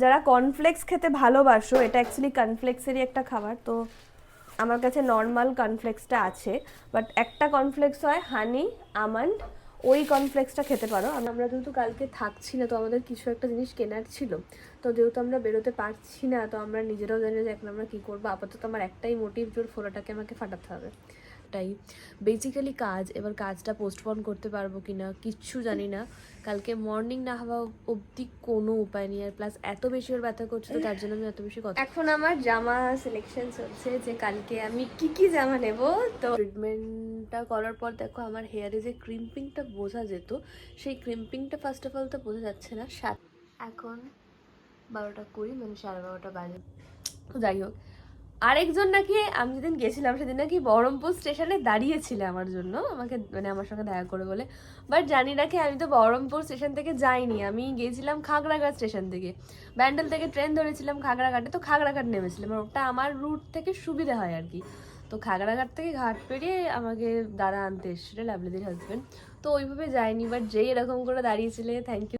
যারা কর্নফ্লেক্স খেতে ভালোবাসো, এটা অ্যাকচুয়ালি কর্নফ্লেক্সেরই একটা খাবার, তো আমার কাছে নর্মাল কর্নফ্লেক্সটা আছে, বাট একটা কর্নফ্লেক্স হয় হানি আমন্ড, ওই কর্নফ্লেক্সটা খেতে পারো। আমরা যেহেতু কালকে থাকছি না, তো আমাদের কিছু একটা জিনিস কেনার ছিল, তো যেহেতু আমরা বেরোতে পারছি না, তো আমরা নিজেরাও জানি যে এখন আমরা কী করবো। আপাতত আমার একটাই মোটিভ, জোর ফোলাটাকে আমাকে ফাটাতে হবে, টাই বেসিক্যালি কাজ। এবার কাজটা পোস্টপোন করতে পারবো কি না কিচ্ছু জানি না, কালকে মর্নিং না হওয়া অবধি কোনো উপায় নেই। আর প্লাস এত বেশি ওর ব্যথা করছে, তো তার জন্য আমি এত বেশি কথা। এখন আমার জামা সিলেকশন চলছে যে কালকে আমি কি কি জামা নেব। তো ট্রিটমেন্টটা করার পর দেখো আমার হেয়ারে যে ক্রিম্পিংটা বোঝা যেত, সেই ক্রিম্পিংটা ফার্স্ট অফ অল তো বোঝা যাচ্ছে না। এখন 12:20, মানে 12:30 বাজে। যাই হোক, আরেকজন নাকি, আমি যেদিন গেছিলাম সেদিন নাকি বহরমপুর স্টেশনে দাঁড়িয়েছিল আমার জন্য, আমাকে মানে আমার সঙ্গে দেখা করে বলে। বাট জানি নাকি আমি তো বহরমপুর স্টেশন থেকে যাইনি, আমি গিয়েছিলাম খাগড়াঘাট স্টেশন থেকে। ব্যান্ডেল থেকে ট্রেন ধরেছিলাম খাগড়াঘাটে, তো খাগড়াঘাট নেমেছিলাম, ওটা আমার রুট থেকে সুবিধা হয় আর কি। তো খাগড়াঘাট থেকে ঘাট পেরিয়ে আমাকে দাদা আনতে এসেছিল, লাভলিদির হাজব্যান্ড। তো ওইভাবে যাইনি, বাট যেই এরকম করে দাঁড়িয়েছিলে, thank you.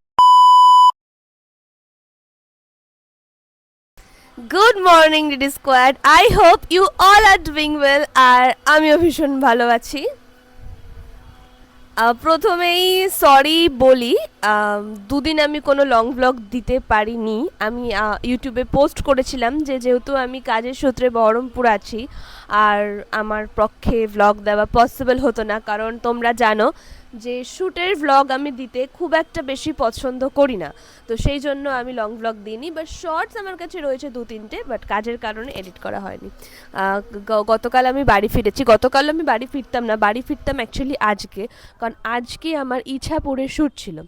Good morning DD squad, I hope you all are doing well. আর আমিও ভীষণ ভালো আছি। প্রথমেই সরি বলি, দুদিন আমি কোনো লং ব্লগ দিতে পারিনি। আমি ইউটিউবে পোস্ট করেছিলাম যে যেহেতু আমি কাজের সূত্রে বহরমপুর আছি, আর আমার পক্ষে ব্লগ দেওয়া পসিবল হতো না, কারণ তোমরা জানো যে শ্যুটের ব্লগ আমি দিতে খুব একটা বেশি পছন্দ করি না, তো সেই জন্য আমি লং ব্লগ দিইনি। বাট শর্টস আমার কাছে রয়েছে 2-3টে, বাট কাজের কারণে এডিট করা হয়নি। গতকাল আমি বাড়ি ফিরেছি, গতকাল আমি বাড়ি ফিরতাম না, বাড়ি ফিরতাম অ্যাকচুয়ালি আজকে, কারণ আজকে আমার ইছাপুরে শ্যুট ছিল।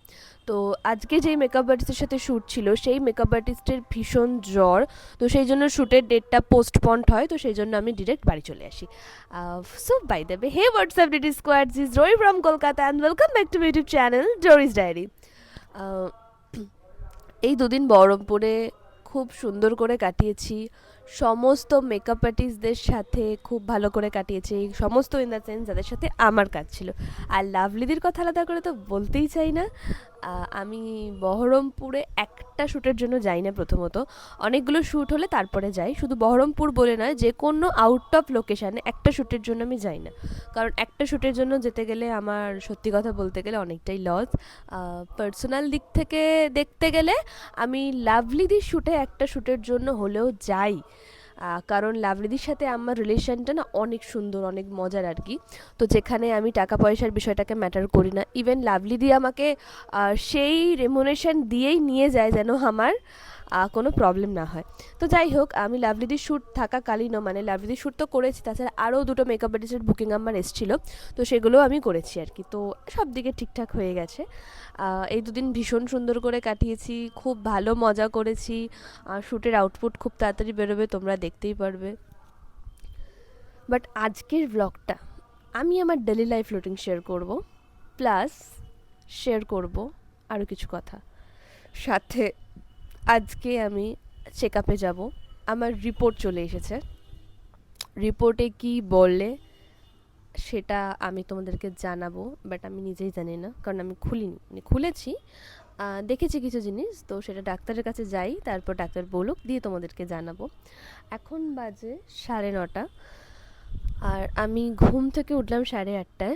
তো আজকে যেই মেকআপ আর্টিস্টের সাথে শ্যুট ছিল, সেই মেকআপ আর্টিস্টের ভীষণ জ্বর, তো সেই জন্য শ্যুটের ডেটটা পোস্টপন্ড হয়, তো সেই জন্য আমি ডিরেক্ট বাড়ি চলে আসি। So by the way, hey what's up DD squad, this Rori from Kolkata and welcome back to my YouTube channel Doris Diary. এই দুদিন বহরমপুরে খুব সুন্দর করে কাটিয়েছি, সমস্ত মেকআপ আর্টিস্টদের সাথে খুব ভালো করে কাটিয়েছি, সমস্ত ইন দ্য সেন্স যাদের সাথে আমার কাজ ছিল। আর লাভলিদির কথা আলাদা করে তো বলতেই চাই না। আমি বহরমপুরে একটা শ্যুটের জন্য যাই না, প্রথমত অনেকগুলো শ্যুট হলে তারপরে যাই, শুধু বহরমপুর বলে নয়, যে কোনো আউট অফ লোকেশানে একটা শ্যুটের জন্য আমি যাই না, কারণ একটা শ্যুটের জন্য যেতে গেলে আমার সত্যি কথা বলতে গেলে অনেকটাই লস। পার্সোনাল দিক থেকে দেখতে গেলে আমি লাভলিদির শ্যুটে একটা শ্যুটের জন্য হলেও যাই, কারণ লাভলিদির সাথে আমার রিলেশনটা না অনেক সুন্দর, অনেক মজার আর কি। তো যেখানে আমি টাকা পয়সার বিষয়টাকে ম্যাটার করি না, ইভেন লাভলিদি আমাকে সেই রেমুনেশন দিয়েই নিয়ে যায় যেন আমার কোনো প্রবলেম না হয়। তো যাই হোক, আমি লাভলিদির শ্যুট থাকাকালীনও, মানে লাভলিদির শ্যুট তো করেছি, তাছাড়া আরও দুটো মেকআপ আর্টিস্টের বুকিং আমার এসেছিলো, তো সেগুলোও আমি করেছি আর কি। তো সব দিকে ঠিকঠাক হয়ে গেছে। এই দুদিন ভীষণ সুন্দর করে কাটিয়েছি, খুব ভালো মজা করেছি। শ্যুটের আউটপুট খুব তাড়াতাড়ি বেরোবে, তোমরা দেখতেই পারবে। বাট আজকের ব্লগটা আমি আমার ডেলি লাইফ রুটিন শেয়ার করব, প্লাস শেয়ার করব আরও কিছু কথা। সাথে আজকে আমি চেক আপে যাবো, আমার রিপোর্ট চলে এসেছে। রিপোর্টে কি বললে সেটা আমি তোমাদেরকে জানাবো, বাট আমি নিজেই জানি না, কারণ আমি খুলিনি, মানে খুলেছি, দেখেছি কিছু জিনিস, তো সেটা ডাক্তারের কাছে যাই, তারপর ডাক্তার বলুক, দিয়ে তোমাদেরকে জানাবো। এখন বাজে 9:30, আর আমি ঘুম থেকে উঠলাম 8:30।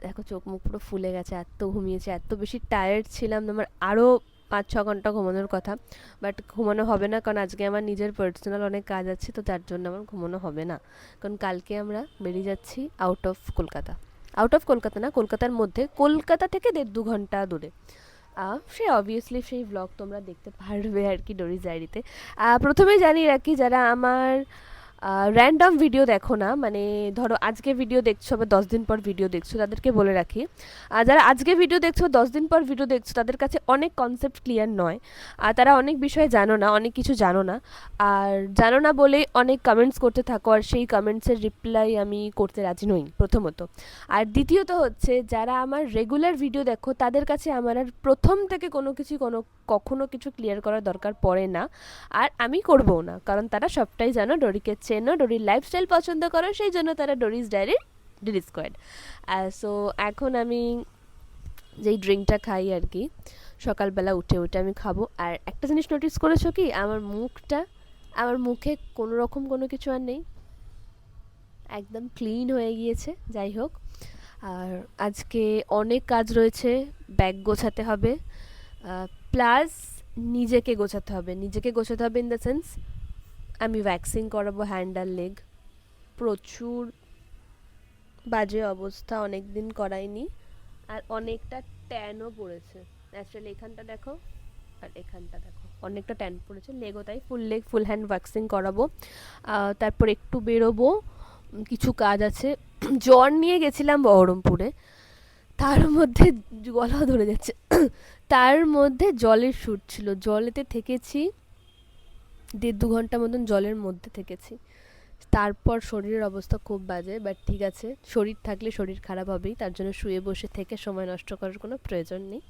দেখো চোখ মুখ পুরো ফুলে গেছে, এত ঘুমিয়েছি, এত বেশি টায়ার্ড ছিলাম, আমার আরও 5-6 ঘন্টা ঘুমানোর কথা, বাট ঘুমানো হবে না, কারণ আজকে আমার নিজের পার্সোনাল অনেক কাজ আছে, তো তার জন্য আমার ঘুমানো হবে না। কারণ কালকে আমরা বেরিয়ে যাচ্ছি out of Kolkata, out of Kolkata না, কলকাতার মধ্যে, কলকাতা থেকে 1.5-2 ঘন্টা দূরে। সে অবভিয়াসলি সেই ব্লগ তোমরা দেখতে পারবে আর কি ডোরিস ডায়েরিতে। প্রথমে জানিয়ে রাখি, যারা আমার র্যান্ডম ভিডিও দেখো না, মানে ধরো আজকে ভিডিও দেখছো বা 10 দিন পর ভিডিও দেখছো, তাদেরকে বলে রাখি, যারা আজকে ভিডিও দেখছো 10 দিন পর ভিডিও দেখছো, তাদের কাছে অনেক কনসেপ্ট ক্লিয়ার নয়, আর তারা অনেক বিষয়ে জানো না, অনেক কিছু জানো না, আর জানো না বলেই অনেক কমেন্টস করতে থাকো, আর সেই কমেন্টসের রিপ্লাই আমি করতে রাজি নই প্রথমত। আর দ্বিতীয়ত হচ্ছে, যারা আমার রেগুলার ভিডিও দেখো, তাদের কাছে আমার আর প্রথম থেকে কখনো কিছু ক্লিয়ার করার দরকার পড়ে না, আর আমি করবও না, কারণ তারা সবটাই জানো, ডোরিকে চেনো, ডোরির লাইফস্টাইল পছন্দ করো, সেই জন্য তারা Doris Diary DD squad. So এখন আমি যেই ড্রিঙ্কটা খাই আর কি, সকালবেলা উঠে উঠে আমি খাবো। আর একটা জিনিস নোটিস করেছো কি, আমার মুখে কোনো রকম কোনো কিছু আর নেই, একদম ক্লিন হয়ে গিয়েছে। যাই হোক, আর আজকে অনেক কাজ রয়েছে, ব্যাগ গোছাতে হবে, প্লাস নিজেকে গোছাতে হবে। নিজেকে গোছাতে হবে ইন দ্য সেন্স আমি ভ্যাকসিন করাবো হ্যান্ড আর লেগ। প্রচুর বাজে অবস্থা, অনেক দিন করাইনি, আর অনেকটা ট্যানও পড়েছে। ন্যাচারালি এখানটা দেখো আর এখানটা দেখো, অনেকটা ট্যান পড়েছে। লেগও তাই, ফুল লেগ ফুল হ্যান্ড ভ্যাকসিন করাবো। তারপর একটু বেরোবো, কিছু কাজ আছে। জ্বর নিয়ে গেছিলাম বহরমপুরে, তার মধ্যে গলা ধরে যাচ্ছে তার মধ্যে জলের শ্যুট ছিল, জলেতে থেকেছি 1.5-2 ঘন্টা মতন, জলের মধ্যে থেকেছি। তারপর শরীরের অবস্থা খুব বাজে, বাট ঠিক আছে, শরীর থাকলে শরীর খারাপ হবেই, তার জন্য শুয়ে বসে থেকে সময় নষ্ট করার কোনো প্রয়োজন নেই।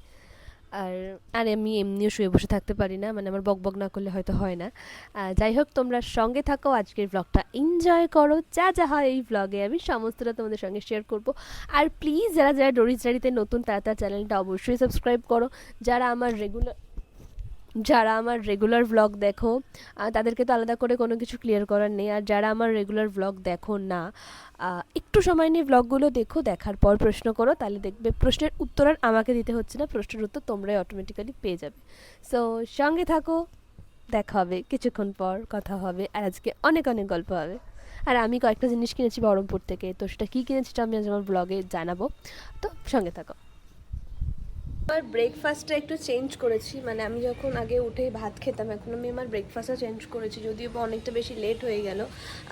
আর আর আমি এমনিও শুয়ে বসে থাকতে পারি না, মানে আমার বকবক না করলে হয়তো হয় না। যাই হোক, তোমরা সঙ্গে থাকো, আজকের ব্লগটা এনজয় করো। যা যা হয় এই ব্লগে আমি সমস্তটা তোমাদের সঙ্গে শেয়ার করব। আর প্লিজ যারা যারা ডোরিস ডায়েরিতে নতুন, তারা চ্যানেলটা অবশ্যই সাবস্ক্রাইব করো। যারা আমার রেগুলার ব্লগ দেখো, তাদেরকে তো আলাদা করে কোনো কিছু ক্লিয়ার করার নেই। আর যারা আমার রেগুলার ব্লগ দেখো না, একটু সময় নিয়ে ব্লগগুলো দেখো, দেখার পর প্রশ্ন করো, তাহলে দেখবে প্রশ্নের উত্তর আর আমাকে দিতে হচ্ছে না, প্রশ্নের উত্তর তোমরাই অটোমেটিক্যালি পেয়ে যাবে। সো সঙ্গে থাকো, দেখা হবে কিছুক্ষণ পর, কথা হবে, আর আজকে অনেক অনেক গল্প হবে। আর আমি কয়েকটা জিনিস কিনেছি বহরমপুর থেকে, তো সেটা কী কিনেছি সেটা আমি আজ আমার ব্লগে জানাবো, তো সঙ্গে থাকো। আমার ব্রেকফাস্টটা একটু চেঞ্জ করেছি, মানে আমি যখন আগে উঠেই ভাত খেতাম, এখন আমি আমার ব্রেকফাস্টটা চেঞ্জ করেছি, যদিও বা অনেকটা বেশি লেট হয়ে গেল।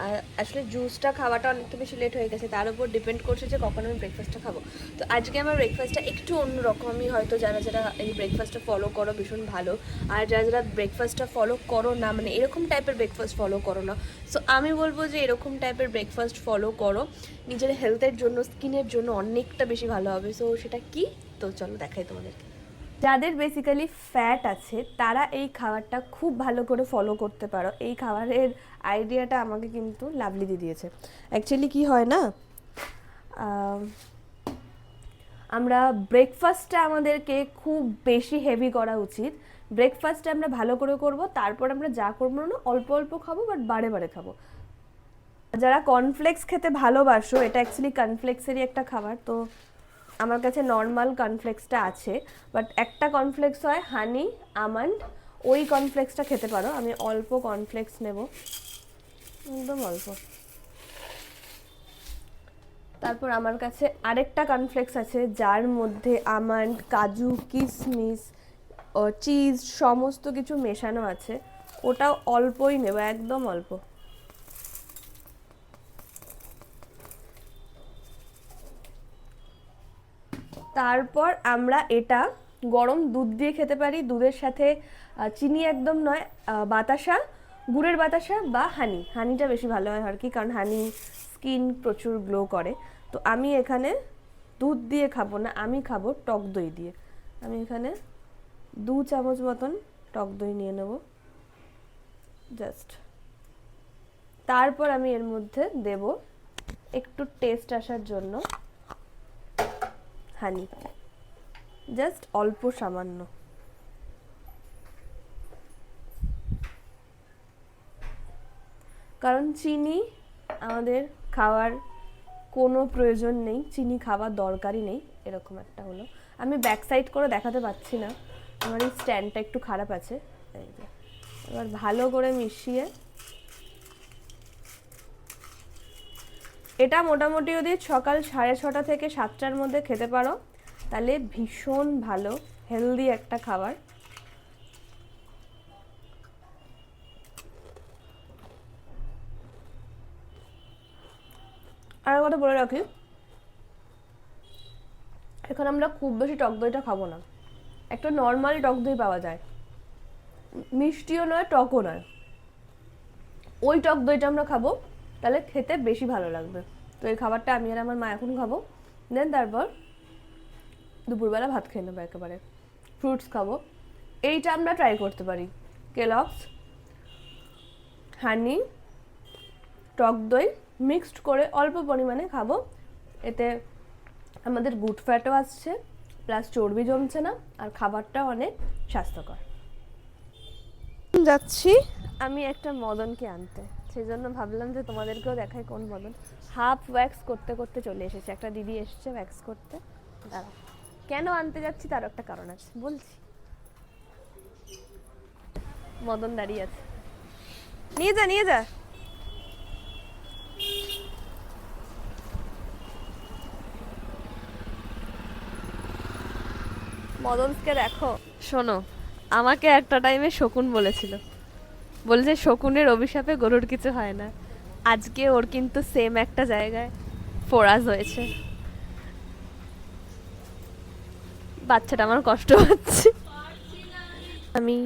আর আসলে জুসটা খাওয়াটা অনেকটা বেশি লেট হয়ে গেছে, তার উপর ডিপেন্ড করছে যে কখন আমি ব্রেকফাস্টটা খাবো। তো আজকে আমার ব্রেকফাস্টটা একটু অন্যরকম। আমি হয়তো যারা যারা এই ব্রেকফাস্টটা ফলো করো ভীষণ ভালো, আর যারা যারা ব্রেকফাস্টটা ফলো করো না, মানে এরকম টাইপের ব্রেকফাস্ট ফলো করো না, সো আমি বলবো যে এরকম টাইপের ব্রেকফাস্ট ফলো করো, নিজের হেলথের জন্য, স্কিনের জন্য অনেকটা বেশি ভালো হবে। সো সেটা কি, তো চলো দেখাই তোমাদেরকে। যাদের বেসিক্যালি ফ্যাট আছে তারা এই খাবারটা খুব ভালো করে ফলো করতে পারো। এই খাবারের আইডিয়াটা আমাকে কিন্তু লাভলি দিয়েছে। অ্যাকচুয়ালি কি হয় না, আমরা ব্রেকফাস্টটা আমাদেরকে খুব বেশি হেভি করা উচিত। ব্রেকফাস্টটা আমরা ভালো করে করব, তারপর আমরা যা করবো না অল্প অল্প খাবো, বাট বারে বারে খাবো। যারা কর্নফ্লেক্স খেতে ভালোবাসো, এটা অ্যাকচুয়ালি কর্নফ্লেক্সেরই একটা খাবার, তো আমার কাছে নর্মাল কর্নফ্লেক্সটা আছে, বাট একটা কর্নফ্লেক্স হয় হানি আমন্ড, ওই কর্নফ্লেক্সটা খেতে পারো। আমি অল্প কর্নফ্লেক্স নেব, একদম অল্প। তারপর আমার কাছে আরেকটা কর্নফ্লেক্স আছে যার মধ্যে আমন্ড, কাজু, কিশমিশ ও চিজ সমস্ত কিছু মেশানো আছে, ওটাও অল্পই নেব, একদম অল্প। তারপর আমরা এটা গরম দুধ দিয়ে খেতে পারি, দুধের সাথে চিনি একদম নয়, বাতাসা, গুড়ের বাতাসা বা হানিটা বেশি ভালো হয় আর কি, কারণ হানি স্কিন প্রচুর গ্লো করে। তো আমি এখানে দুধ দিয়ে খাবো না, আমি খাবো টক দই দিয়ে। আমি এখানে 2 চামচ মতন টক দই নিয়ে নেব জাস্ট। তারপর আমি এর মধ্যে দেব একটু টেস্ট আসার জন্য হানি, জাস্ট অল্প সামান্য। কারণ চিনি আমাদের খাওয়ার কোনো প্রয়োজন নেই, চিনি খাওয়ার দরকারই নেই, এরকম একটা হলো। আমি ব্যাক সাইড করে দেখাতে পাচ্ছি না, আমার এই স্ট্যান্ডটা একটু খারাপ আছে। এই যে এবার ভালো করে মিশিয়ে, এটা মোটামুটি যদি সকাল 6:30 থেকে 7টার মধ্যে খেতে পারো, তাহলে ভীষণ ভালো হেলদি একটা খাবার। আর কথা বলে রাখি, এখন আমরা খুব বেশি টক দইটা খাবো না, একটা নর্মাল টক দই পাওয়া যায়, মিষ্টিও নয় টকও নয়, ওই টক দইটা আমরা খাবো, তাহলে খেতে বেশি ভালো লাগবে। তো এই খাবারটা আমি আর আমার মা এখন খাবো, দেন তারপর দুপুরবেলা ভাত খেয়ে নেবো একেবারে, ফ্রুটস খাবো। এইটা আমরা ট্রাই করতে পারি, কেলগস হানি টক দই মিক্সড করে অল্প পরিমাণে খাবো, এতে আমাদের গুড ফ্যাটও আসছে, প্লাস চর্বি জমছে না, আর খাবারটা অনেক স্বাস্থ্যকর। যাচ্ছি আমি একটা মদনকে আনতে, সেই জন্য ভাবলাম যে তোমাদেরকেও দেখাই কোন মদন। হাফ ওয়্যাক্স করতে করতে চলে এসেছে, একটা দিদি এসছে ওয়্যাক্স করতে। দাঁড়াও, কেন আনতে যাচ্ছি তার একটা কারণ আছে, বলছি। মদন দাঁড়িয়ে আছে, নিয়ে যা নিয়ে যা। মদনকে দেখো। শোনো, আমাকে একটা টাইমে শকুন বলেছিল, বলেছে শকুনের অভিশাপে গরুর কিছু হয় না। আজকে ওর কিন্তু সেম একটা জায়গায় ফোরাজ হয়েছে। বাচ্চাটা আমার কষ্ট হচ্ছে। আমি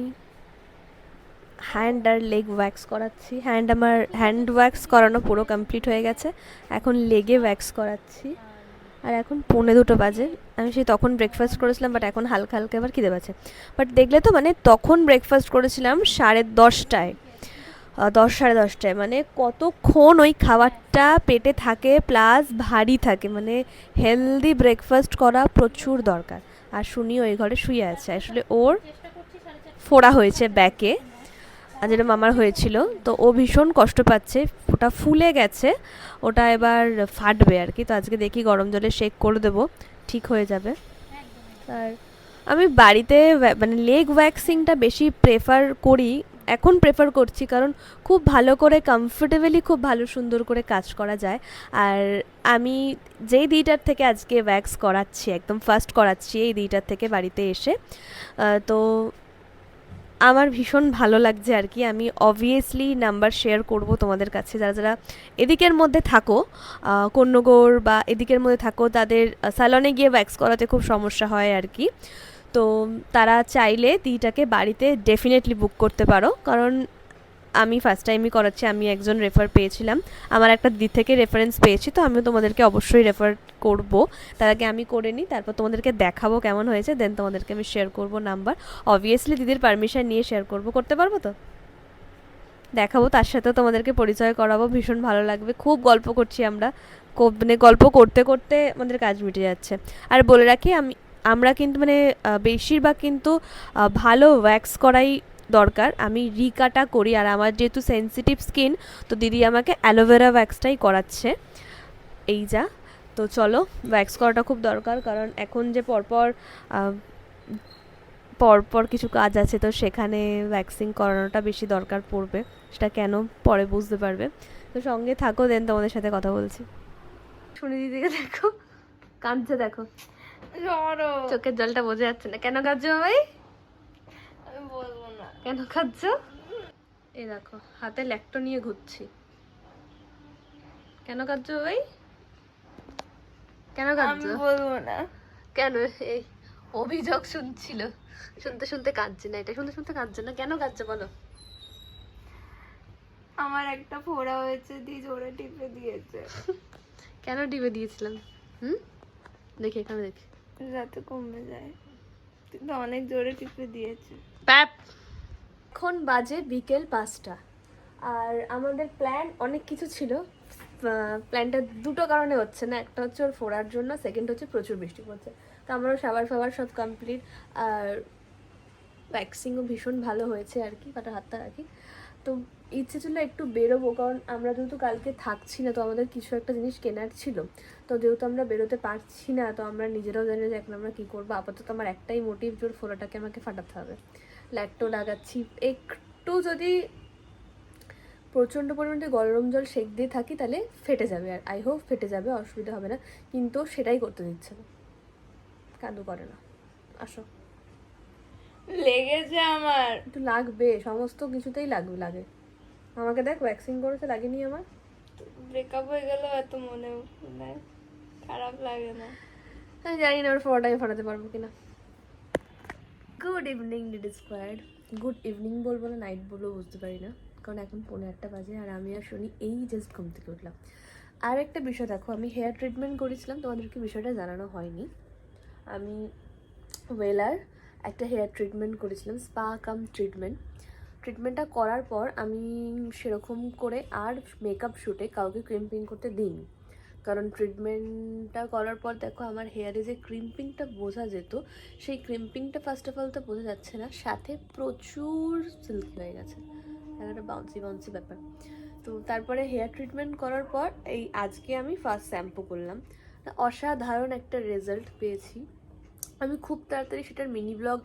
হ্যান্ড আর লেগ ওয়্যাক্স করাচ্ছি। আমার হ্যান্ড ওয়্যাক্স করানো পুরো কমপ্লিট হয়ে গেছে, এখন লেগে ওয়্যাক্স করাচ্ছি। আর এখন 2:45 বাজে। আমি সেই তখন ব্রেকফাস্ট করেছিলাম, বাট এখন হালকা হালকা এবার খিদে পাচ্ছে। বাট দেখলে তো, মানে তখন ব্রেকফাস্ট করেছিলাম 10:30টায়, 10 সাড়ে 10টায়, মানে কতক্ষণ ওই খাবারটা পেটে থাকে প্লাস ভারী থাকে, মানে হেলদি ব্রেকফাস্ট করা প্রচুর দরকার। আর শুনি ওই ঘরে শুয়ে আছে, আসলে ওর ফোড়া হয়েছে ব্যাকে, যেটা মামার হয়েছিল, তো ও ভীষণ কষ্ট পাচ্ছে, ওটা ফুলে গেছে, ওটা এবার ফাটবে আর কি। তো আজকে দেখি গরম জলে শেক করে দেবো, ঠিক হয়ে যাবে। আর আমি বাড়িতে মানে লেগ ওয়্যাক্সিংটা বেশি প্রেফার করছি, কারণ খুব ভালো করে কমফোর্টেবলি খুব ভালো সুন্দর করে কাজ করা যায়। আর আমি যেই দিটার থেকে আজকে ওয়্যাক্স করাচ্ছি, একদম ফার্স্ট করাচ্ছি এই দিটার থেকে বাড়িতে এসে, তো আমার ভীষণ ভালো লাগছে আর কি। আমি অবভিয়াসলি নাম্বার শেয়ার করব তোমাদের কাছে, যারা যারা এদিকের মধ্যে থাকো, কন্যগড় বা এদিকের মধ্যে থাকো, তাদের স্যালনে গিয়ে ওয়্যাক্স করাতে খুব সমস্যা হয় আর কি। তো তারা চাইলে দিটাকে বাড়িতে ডেফিনেটলি বুক করতে পারো, কারণ আমি ফার্স্ট টাইমই করাচ্ছি, আমি একজন রেফার পেয়েছিলাম, আমার একটা দিদি থেকে রেফারেন্স পেয়েছি, তো আমিও তোমাদেরকে অবশ্যই রেফার করব। তার আগে আমি করে নিই, তারপর তোমাদেরকে দেখাবো কেমন হয়েছে, দেন তোমাদেরকে আমি শেয়ার করব নাম্বার। অবভিয়াসলি দিদির পারমিশন নিয়ে শেয়ার করতে পারবো তো, দেখাবো, তার সাথেও তোমাদেরকে পরিচয় করাবো, ভীষণ ভালো লাগবে। খুব গল্প করছি আমরা, মানে গল্প করতে করতে আমাদের কাজ মিটে যাচ্ছে। আর বলে রাখি, আমরা কিন্তু মানে বেশিরভাগ কিন্তু ভালো ওয়্যাক্স করাই দরকার। আমি রিকাটা করি, আর আমার যেহেতু সেন্সিটিভ স্কিন, তো দিদি আমাকে অ্যালোভেরা ওয়্যাক্সটাই করাচ্ছে। এই যা, তো চলো, ওয়্যাক্স করাটা খুব দরকার, কারণ এখন যে পরপর কিছু কাজ আছে, তো সেখানে ভ্যাকসিন করানোটা বেশি দরকার পড়বে। সেটা কেন পরে বুঝতে পারবে, তো সঙ্গে থাকো, দেন তোমাদের সাথে কথা বলছি। শুনে দিদিকে দেখো, কাঁদছে দেখো, চোখের জলটা বোঝা যাচ্ছে না। কেন কাঁদছো ভাই? আমি বলবো না কেন কাঁদছো। এই দেখো, হাতে ল্যাকটো নিয়ে ঘুরছি। কেন কাঁদছো ভাই? কেন কাঁদছো? আমি বলবো না কেন। এই অভিযোগ শুনতে শুনতে কাঁদছে না, এটা শুনতে শুনতে কাঁদছে না, কেন কাঁদছে বলো? আমার একটা ফোড়া হয়েছে, দি জোরে টিপে দিয়েছে। কেন টিপে দিয়েছিলাম? দেখি এখানে, দেখি, যাতে কমে যায়, কিন্তু অনেক জোরে টিপে দিয়েছে। প্যাপ। এখন বাজে বিকেল 5টা, আর আমাদের প্ল্যান অনেক কিছু ছিল। প্ল্যানটা দুটো কারণে হচ্ছে না, একটা হচ্ছে ওর ফোড়ার জন্য, সেকেন্ড হচ্ছে প্রচুর বৃষ্টি পড়ছে। তো আমারও সাবার সব কমপ্লিট, আর ভ্যাকসিনও ভীষণ ভালো হয়েছে আর কি, কাটা হাতটা রাখি। তো ইচ্ছে ছিল একটু বেরোবো, কারণ আমরা যেহেতু কালকে থাকছি না, তো আমাদের কিছু একটা জিনিস কেনার ছিল। তো যেহেতু আমরা বেরোতে পারছি না, তো আমরা নিজেরাও জানি যে এখন আমরা কী করবো। আপাতত আমার একটাই মোটিভ, জোর ফোড়াটাকে আমাকে ফাটাতে হবে। ল্যাকটো লাগাচ্ছি, একটু যদি প্রচণ্ড পরিমাণে গরম জল সেঁক দিয়ে থাকি তাহলে ফেটে যাবে, আর আই হোপ ফেটে যাবে, অসুবিধা হবে না, কিন্তু সেটাই করতে দিচ্ছে না। কাঁদু করে না, আসো। লেগেছে আমার, একটু লাগবে, সমস্ত কিছুতেই লাগে। আমাকে দেখ, ভ্যাকসিন করেছে, লাগেনি আমার। ব্রেকআপ হয়ে গেল এত মনে নেই, খারাপ লাগে না। আমি জানি না ওর ফোড়াটা আমি ফাটাতে পারবো কিনা। Good evening did squared. Good evening বলবো না নাইট বলবো বুঝতে পারি না, কারণ এখন 1:45 বাজে, আর আমি আর শুনি এই জাস্ট ঘুম থেকে উঠলাম। আর একটা বিষয় দেখো, আমি হেয়ার ট্রিটমেন্ট করেছিলাম, তোমাদেরকে বিষয়টা জানানো হয়নি। আমি ওয়েলার একটা হেয়ার ট্রিটমেন্ট করেছিলাম, স্পা কাম ট্রিটমেন্টটা করার পর আমি সেরকম করে আর মেকআপ শ্যুটে কাউকে ক্রিম্পিং করতে দিইনি। কারণ ট্রিটমেন্টটা করার পর দেখো আমার হেয়ারে যে ক্রিম্পিংটা বোঝা যেত, সেই ক্রিম্পিংটা ফার্স্ট অফ অল তো বোঝা যাচ্ছে না, সাথে প্রচুর সিল্কি হয়ে গেছে, একটা বাউন্সি বাউন্সি ব্যাপার। তো তারপরে হেয়ার ট্রিটমেন্ট করার পর এই আজকে আমি ফার্স্ট শ্যাম্পু করলাম, অসাধারণ একটা রেজাল্ট পেয়েছি। আমি খুব তাড়াতাড়ি সেটার মিনি ব্লগ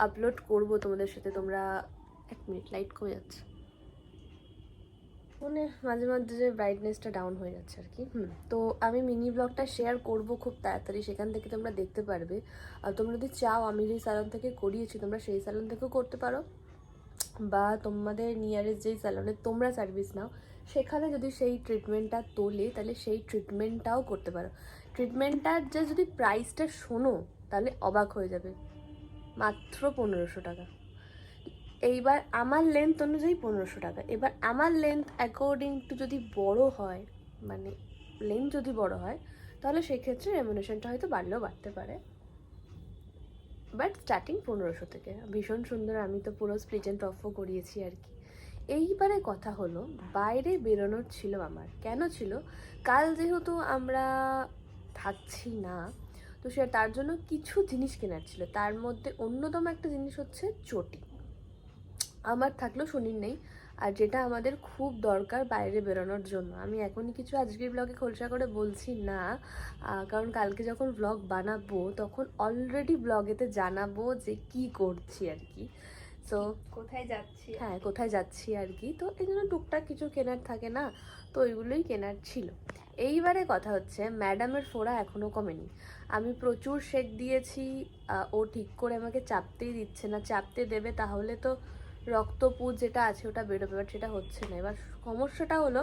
আপলোড করব তোমাদের সাথে। তোমরা 1 মিনিট, লাইট কমে যাচ্ছে, মানে মাঝে মাঝে যে ব্রাইটনেসটা ডাউন হয়ে যাচ্ছে আর কি। তো আমি মিনি ব্লগটা শেয়ার করব খুব তাড়াতাড়ি, সেখান থেকে তোমরা দেখতে পারবে। আর তোমরা যদি চাও আমি যেই স্যালন থেকে করিয়েছি তোমরা সেই স্যালন থেকেও করতে পারো, বা তোমাদের নিয়ারেস্ট যেই স্যালনে তোমরা সার্ভিস নাও সেখানে যদি সেই ট্রিটমেন্টটা তোলে তাহলে সেই ট্রিটমেন্টটাও করতে পারো। ট্রিটমেন্টটার যে যদি প্রাইসটা শোনো তাহলে অবাক হয়ে যাবে, মাত্র 1500 টাকা। এইবার আমার লেন্থ অনুযায়ী 1500 টাকা। এবার আমার লেন্থ অ্যাকর্ডিং টু যদি বড় হয়, মানে লেন্থ যদি বড় হয় তাহলে সেক্ষেত্রে রেমুনেশনটা হয়তো বাড়লেও বাড়তে পারে, বাট স্টার্টিং 1500 থেকে। ভীষণ সুন্দর, আমি তো পুরো স্প্লিট অ্যান্ড টফও করিয়েছি আর কি। এইবারে কথা হলো, বাইরে বেরোনোর ছিল আমার। কেন ছিল? কাল যেহেতু আমরা থাকছি না, তো সে তার জন্য কিছু জিনিস কেনার ছিল। তার মধ্যে অন্যতম একটা জিনিস হচ্ছে চটি। আমার থাকলেও শনির নেই, আর যেটা আমাদের খুব দরকার বাইরে বেরোনোর জন্য। আমি এখনই কিছু আজকের ব্লগে খোলসা করে বলছি না, কারণ কালকে যখন ব্লগ বানাবো তখন অলরেডি ব্লগেতে জানাবো যে কি করছি আর কি। সো কোথায় যাচ্ছি? হ্যাঁ, কোথায় যাচ্ছি আর কি। তো এই জন্য টুকটাক কিছু কেনার থাকে না, তো ওইগুলোই কেনার ছিল। এইবারে কথা হচ্ছে, ম্যাডামের ফোড়া এখনও কমেনি। আমি প্রচুর শেক দিয়েছি, ও ঠিক করে আমাকে চাপতেই দিচ্ছে না। চাপতে দেবে তাহলে তো রক্তপুঁজ যেটা আছে ওটা বেরোবে, বাট সেটা হচ্ছে না। এবার সমস্যাটা হলো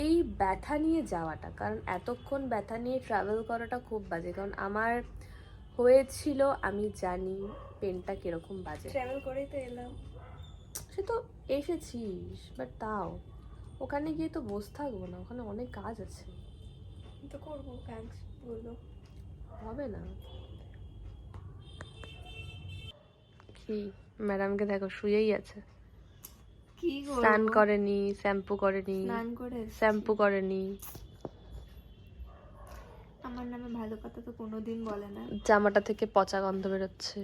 এই ব্যথা নিয়ে যাওয়াটা, কারণ এতক্ষণ ব্যথা নিয়ে ট্রাভেল করাটা খুব বাজে। কারণ আমার হয়েছিল, আমি জানি পেনটা কীরকম বাজে। ট্রাভেল করেই তো এলাম। সে তো এসেছিস, বাট তাও ওখানে গিয়ে তো বসে থাকবো না, ওখানে অনেক কাজ আছে। তো করবো কাজগুলো। হবে না। কি ম্যাডামকে দেখো শুয়েই আছে, কি স্নান করেনি, শ্যাম্পু করেনি, স্নান করে শ্যাম্পু করেনি, আমার নামে ভালো কথা তো কোনোদিন বলে না। জামাটা থেকে পচা গন্ধ বেরোচ্ছে।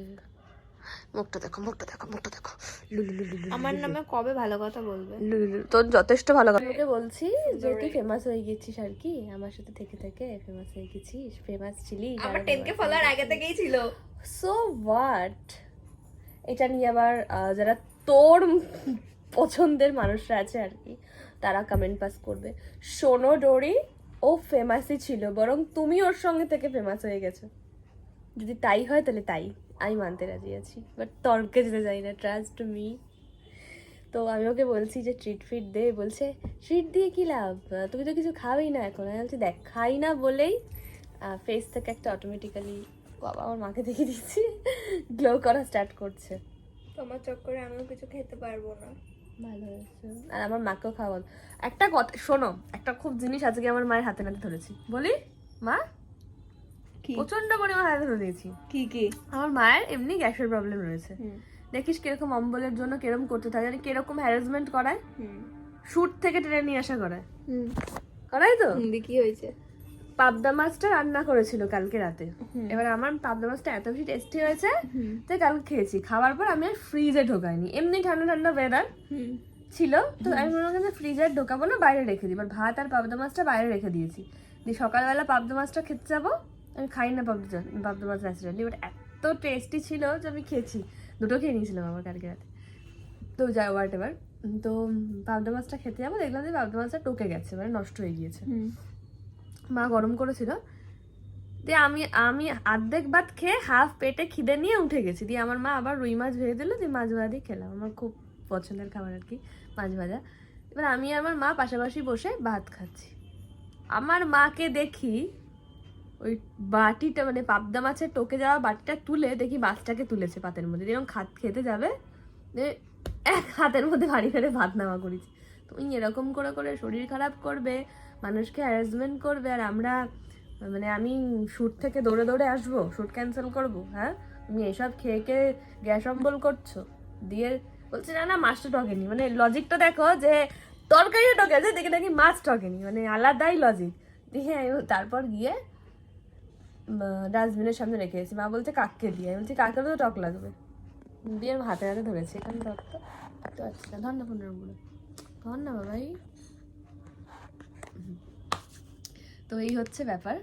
মুখটা দেখো, মুখটা দেখো, মুখটা দেখো, লুলু লুলু লুলু আমার নামে কবে ভালো কথা বলবে? লুলু। তোর যথেষ্ট ভালো কথা। তোকে বলছি যে তুই ফেমাস হয়ে গেছিস আর কি, আমার সাথে থেকে থেকে ফেমাস হয়ে গেছিস, ফেমাস ছিলি। আমার 10K ফলোয়ার আগে থেকেই ছিল। So what? এটা নিয়ে আবার যারা তোর পছন্দের মানুষরা আছে আর কি, তারা কমেন্ট পাস করবে। শোনো ডোরি, ও ফেমাসই ছিল, বরং তুমি ওর সঙ্গে থেকে ফেমাস হয়ে গেছো। যদি তাই হয় তাহলে তাই, আমি মানতে রাজি আছি, বাট তর্কে যেতে যাই না, ট্রাস্ট মি। তো আমি ওকে বলছি যে ট্রিট ফিট দে, বলছে ট্রিট দিয়ে কী লাভ, তুমি তো কিছু খাওয়াই না এখন। আমি বলছি দেখ, খাই না বলেই ফেস থেকে একটা অটোমেটিক্যালি, বাবা আমার মাকে দেখে দিচ্ছি, গ্লো করা স্টার্ট করছে। তোমার চক্করে আমিও কিছু খেতে পারবো না। ভালো হয়েছে। আর আমার মাকেও খাওয়াল। একটা কথা শোনো, একটা খুব জিনিস আজকে আমার মায়ের হাতে নাতে ধরেছি, বলি মা, কি প্রচন্ড পরিমাণ হাতে ধরে দিয়েছি। কি কি? আমার মায়ের এমনি গ্যাসের প্রবলেম রয়েছে, দেখিস কিরকম অম্বলের জন্য কিরকম করতে থাকে, জানি কিরকম হ্যারাসমেন্ট করায়, শুট থেকে টেনে নিয়ে আসা করায়, করাই তো। কি হয়েছে? পাবদা মাছটা রান্না করেছিল কালকে রাতে। এবার আমার পাবদা মাছটা এত বেশি টেস্টি হয়েছে তাই কালকে খেয়েছি। খাওয়ার পর আমি আর ফ্রিজে ঢোকাইনি, এমনি ঠান্ডা ঠান্ডা ওয়েদার ছিল, তো আমি মনে করলাম যে ফ্রিজে ঢোকাবো না, বাইরে রেখে দিই। এবার ভাত আর পাবদা মাছটা বাইরে রেখে দিয়েছি, দিয়ে সকালবেলা পাবদা মাছটা খেতে যাবো। আমি খাই না পাবদা মাছ ন্যাচারালি, বাট এত টেস্টি ছিল যে আমি খেয়েছি, দুটো খেয়ে নিয়েছিলাম আমার কালকে রাতে। তো যাই হোয়াট এভার, তো পাবদা মাছটা খেতে যাবো, দেখলাম যে পাবদা মাছটা টকে গেছে, মানে নষ্ট হয়ে গিয়েছে। মা গরম করেছিল, দিয়ে আমি অর্ধেক ভাত খেয়ে হাফ পেটে খিদে নিয়ে উঠে গেছি। দিয়ে আমার মা আবার রুই মাছ ভেজে দিল, দিয়ে মাছ ভাজা দিয়ে খেলাম। আমার খুব পছন্দের খাবার আর কি মাছ ভাজা। এবার আমি আর আমার মা পাশাপাশি বসে ভাত খাচ্ছি। আমার মাকে দেখি ওই বাটিটা, মানে পাবদা মাছের টোকে যাওয়া বাটিটা তুলে দেখি মাছটাকে তুলেছে পাতের মধ্যে, যেরকম খেতে যাবে এক হাতের মধ্যে ভারী ফেলে ভাত নামা করেছি। তুমি এরকম করে করে শরীর খারাপ করবে, মানুষকে হ্যারাসমেন্ট করবে, আর আমরা মানে আমি শ্যুট থেকে দৌড়ে দৌড়ে আসবো, শ্যুট ক্যান্সেল করবো? হ্যাঁ, তুমি এসব খেয়ে খেয়ে গ্যাস অম্বল করছো। দিয়ে বলছে না না মাছটা টকেনি, মানে লজিকটা দেখো যে তরকারিও টকে আছে, দেখে দেখি মাছ টকেনি, মানে আলাদাই লজিক। দিয়ে আমি তারপর গিয়ে ডাস্টবিনের সামনে রেখে এসেছি। মা বলছে কাককে দিয়ে, আমি বলছি কাকেরও তো টক লাগবে, দিয়ে আমি হাতে হাতে ধরেছি, এখানে ধর তো। তো আচ্ছা ধর না ফোনের উপরে, ধর না বাবাই। তো এই হচ্ছে ব্যাপার।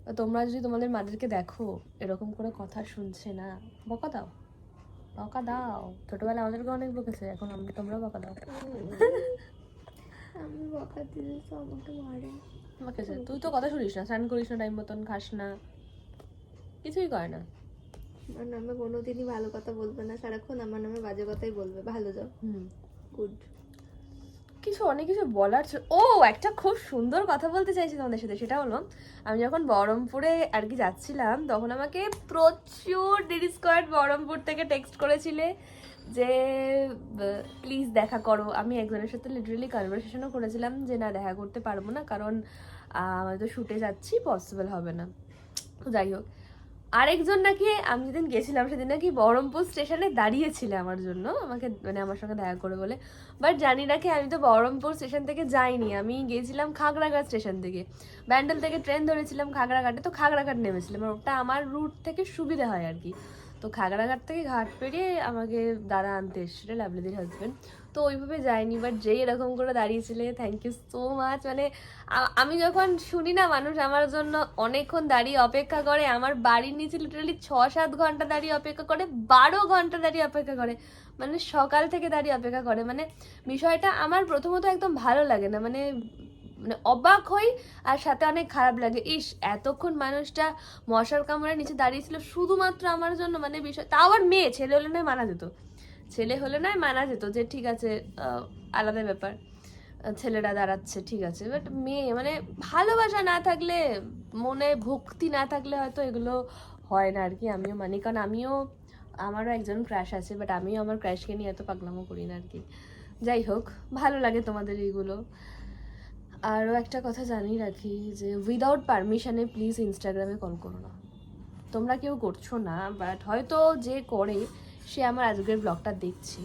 তো তোমরা যদি তোমাদের মাদেরকে দেখো এরকম করে কথা শুনছে না, বকা দাও, বকা দাও। ছোটবেলায় আমাদেরকে অনেক বকেছে, এখন তোমরা বকা দাও। আমি বকা দিলে তো আমাকে মারে। আমাকে তুই তো কথা শুনিস না, স্নান করিস না টাইম মতন, খাস না, কিছুই করে না। আমার নামে কোনোদিনই ভালো কথা বলবে না, সারাক্ষণ আমার নামে বাজে কথাই বলবে। ভালো যাও, গুড। কিছু অনেক কিছু বলার ও একটা খুব সুন্দর কথা বলতে চাইছি তোমাদের সাথে, সেটা হলো আমি যখন বহরমপুরে আর কি যাচ্ছিলাম তখন আমাকে প্রচুর ডিডি স্কোয়ার বহরমপুর থেকে টেক্সট করেছিলে যে প্লিজ দেখা করো। আমি একজনের সাথে লিটারালি কনভারসেশনও করেছিলাম যে না দেখা করতে পারবো না, কারণ আমি তো শুটে যাচ্ছি, পসিবল হবে না। তো যাই হোক, আরেকজন নাকি আমি যেদিন গেছিলাম সেদিন নাকি বহরমপুর স্টেশনে দাঁড়িয়েছিল আমার জন্য, আমাকে মানে আমার সঙ্গে দেখা করে বলে। বাট জানি নাকি আমি তো বহরমপুর স্টেশন থেকে যাইনি, আমি গিয়েছিলাম খাগড়াঘাট স্টেশন থেকে। ব্যান্ডেল থেকে ট্রেন ধরেছিলাম খাগড়াঘাটে, তো খাগড়াঘাট নেমেছিলাম, আর ওটা আমার রুট থেকে সুবিধা হয় আর কি। তো খাগড়াঘাট থেকে ঘাট পেরিয়ে আমাকে দাদা আনতে এসেছিল, লাভলিদির হাজব্যান্ড। তো ওইভাবে যায়নি, বাট যেই এরকম করে দাঁড়িয়েছিলে, থ্যাংক ইউ সো মাচ। মানে আমি যখন শুনি না মানুষ আমার জন্য অনেকক্ষণ দাঁড়িয়ে অপেক্ষা করে, আমার বাড়ির নিচে লিটারালি 6-7 ঘন্টা দাঁড়িয়ে অপেক্ষা করে, 12 ঘন্টা দাঁড়িয়ে অপেক্ষা করে, মানে সকাল থেকে দাঁড়িয়ে অপেক্ষা করে, মানে বিষয়টা আমার প্রথমত একদম ভালো লাগে না, মানে মানে অবাক হই, আর সাথে অনেক খারাপ লাগে। ইস, এতক্ষণ মানুষটা মশার কামড়ের নিচে দাঁড়িয়েছিল শুধুমাত্র আমার জন্য, মানে বিষয় তাও আবার মেয়ে, ছেলে হলে নয় মানা যেত, ছেলে হলে নয় মানা যেত যে ঠিক আছে আলাদা ব্যাপার, ছেলেরা দাঁড়াচ্ছে ঠিক আছে, বাট মেয়ে মানে ভালোবাসা না থাকলে, মনে ভক্তি না থাকলে হয়তো এগুলো হয় না আর কি। আমিও মানি, কারণ আমারও একজন ক্রাশ আছে, বাট আমিও আমার ক্রাশকে নিয়ে এত পাগলামো করি না আর কি। যাই হোক, ভালো লাগে তোমাদের এইগুলো। আরও একটা কথা জানিয়ে রাখি যে উইদাউট পারমিশনে প্লিজ ইনস্টাগ্রামে কল করো না। তোমরা কেউ করছো না, বাট হয়তো যে করে সে আমার আজকের ব্লগটা দেখছে,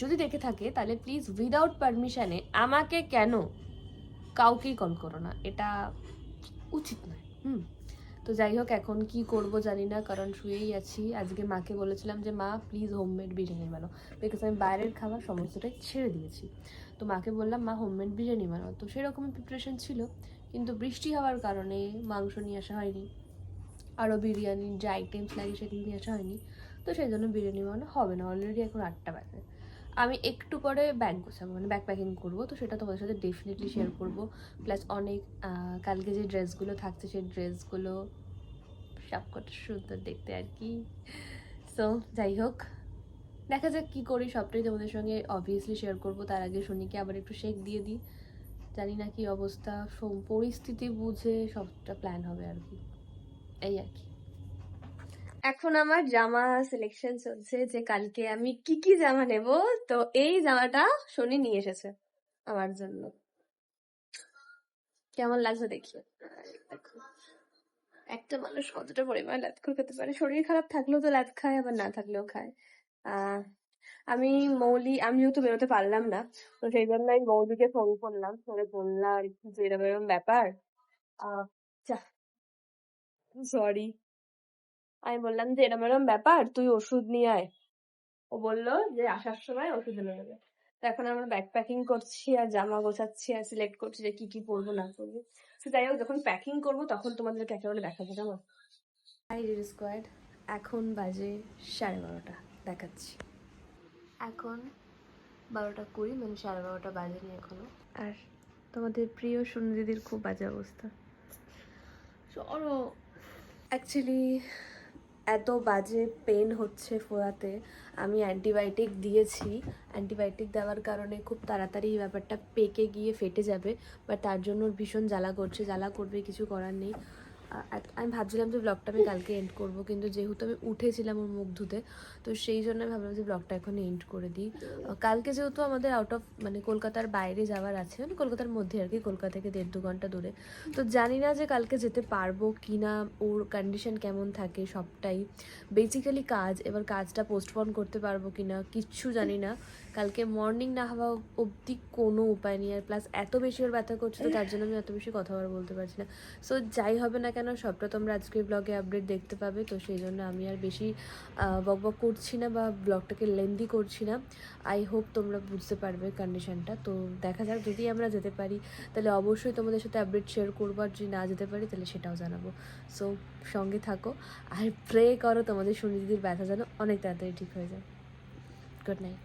যদি দেখে থাকে তাহলে প্লিজ উইদাউট পারমিশনে আমাকে কেন কাউকেই কল করো না, এটা উচিত নয়। তো যাই হোক, এখন কি করব জানি না, কারণ শুয়েই আছি। আজকে মাকে বলেছিলাম যে মা প্লিজ হোমমেড বিরিয়ানি বানাও, বিকজ আমি বাইরের খাবার সমস্তটাই ছেড়ে দিয়েছি। তো মাকে বললাম মা হোমমেড বিরিয়ানি বানাও, তো সেরকমই প্রিপারেশন ছিল, কিন্তু বৃষ্টি হওয়ার কারণে মাংস নিয়ে আসা হয়নি, আরও বিরিয়ানির যে আইটেমস লাগে সেগুলো নিয়ে আসা হয়নি, তো সেই জন্য বিরিয়ানি বানানো হবে না। অলরেডি এখন 8টা বাজে, আমি একটু পরে ব্যাগ গোছাবো, মানে ব্যাগ প্যাকিং করবো, তো সেটা তোমাদের সাথে ডেফিনেটলি শেয়ার করবো। প্লাস অনেক কালকে যে ড্রেসগুলো থাকছে সেই ড্রেসগুলো সব কটা সুন্দর দেখতে আর কি। সো যাই হোক, দেখা যাক কী করি, সবটাই তোমাদের সঙ্গে অবভিয়াসলি শেয়ার করবো। তার আগে শনিকে আবার একটু শেক দিয়ে দিই, জানি না কি অবস্থা, পরিস্থিতি বুঝে সবটা প্ল্যান হবে আর কি, এই আর কি। এখন আমার জামা সিলেকশন চলছে যে কালকে আমি কি কি জামা নেব। তো এই জামাটা শনি নিয়ে এসেছে আমার জন্য, কেমন লাগছে দেখি। দেখো, একটা মানুষ কতটা পরিমাণ লাতখুর খেতে পারে, শরীর খারাপ থাকলেও তো লাত খায়, আবার না থাকলেও খায়। আমি আমি যেহেতু বেরোতে পারলাম না, তো সেই জন্য আমি মৌলিকে ফোন করলাম, ফোনে বললাম আর কি যে এরকম এরকম ব্যাপার। সরি, আমি বললাম যে এরকম এরকম ব্যাপার, তুই ওষুধ নিয়ে আয়। ও বললো যে আসার সময় ওষুধ এনে দেবে। তো এখন আমরা ব্যাগ প্যাকিং করছি আর জামা গোছাচ্ছি আর সিলেক্ট করছি যে কি কি পরবো না পরবো। তো যাই হোক, যখন প্যাকিং করবো তখন তোমাদেরকে একেবারে দেখাবো, কেমন? হাই ডিডি স্কোয়াড, এখন বাজে 12:30, দেখাচ্ছি। এখন 12:20, মানে 12:30 বাজেনি এখনো। আর তোমাদের প্রিয় সোনু দিদির খুব বাজে অবস্থা। চলো, অ্যাকচুয়ালি এত বাজে পেন হচ্ছে ফোয়াতে, আমি অ্যান্টিবায়োটিক দিয়েছি, অ্যান্টিবায়োটিক দেওয়ার কারণে খুব তাড়াতাড়ি এই ব্যাপারটা পেকে গিয়ে ফেটে যাবে, বাট তার জন্য ভীষণ জ্বালা করছে, জ্বালা করবে, কিছু করার নেই। আমি ভাবছিলাম যে ব্লগটা আমি কালকে এন্ড করব, কিন্তু যেহেতু আমি উঠেছিলাম ওর মুখ ধুতে, তো সেই জন্য আমি ভাবলাম যে ব্লগটা এখন এন্ড করে দিই। কালকে যেহেতু আমাদের আউট অফ মানে কলকাতার বাইরে যাওয়ার আছে, মানে কলকাতার মধ্যে আর কি, কলকাতা থেকে 1.5-2 ঘন্টা দূরে, তো জানি না যে কালকে যেতে পারবো কি না, ওর কন্ডিশন কেমন থাকে সবটাই বেসিক্যালি কাজ, এবার কাজটা পোস্টপোন করতে পারবো কি না কিচ্ছু জানি না, কালকে মর্নিং না হওয়া অবধি কোনো উপায় নেই, আর প্লাস এত বেশি ওর ব্যথা করছে, তো তার জন্য আমি এত বেশি কথা আর বলতে পারছি না। সো যাই হবে না কেন, সবটা তোমরা আজকের ব্লগে আপডেট দেখতে পাবে, তো সেই জন্য আমি আর বেশি বকবক করছি না বা ব্লগটাকে লেন্দি করছি না। আই হোপ তোমরা বুঝতে পারবে কন্ডিশনটা। তো দেখা যাক, যদি আমরা যেতে পারি তাহলে অবশ্যই তোমাদের সাথে আপডেট শেয়ার করবো, আর যদি না যেতে পারি তাহলে সেটাও জানাবো। সো সঙ্গে থাকো আর প্রে করো তোমাদের সুনিধির ব্যথা যেন অনেক তাড়াতাড়ি ঠিক হয়ে যায়। Good night.